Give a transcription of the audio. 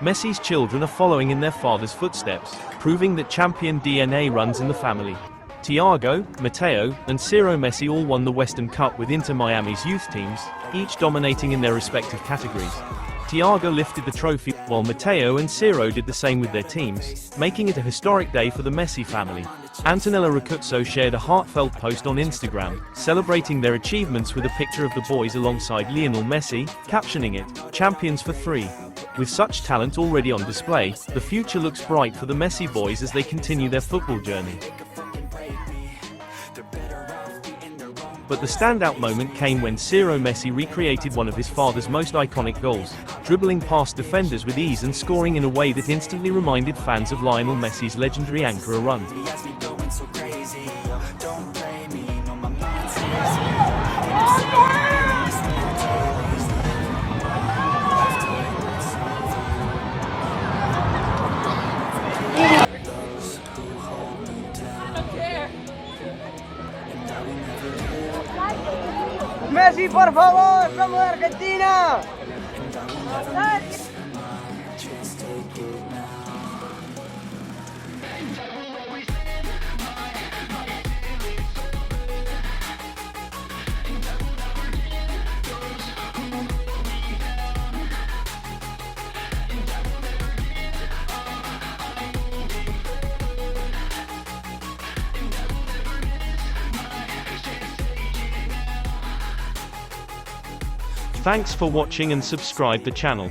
Messi's children are following in their father's footsteps, proving that champion DNA runs in the family. Thiago, Matteo, and Ciro Messi all won the Weston Cup with Inter Miami's youth teams, each dominating in their respective categories. Thiago lifted the trophy, while Matteo and Ciro did the same with their teams, making it a historic day for the Messi family. Antonella Ricuzzo shared a heartfelt post on Instagram, celebrating their achievements with a picture of the boys alongside Lionel Messi, captioning it, "Champions for 3." With such talent already on display, the future looks bright for the Messi boys as they continue their football journey. But the standout moment came when Ciro Messi recreated one of his father's most iconic goals, dribbling past defenders with ease and scoring in a way that instantly reminded fans of Lionel Messi's legendary Ankara run. Messi, por favor, somos de Argentina. Thanks for watching and subscribe the channel.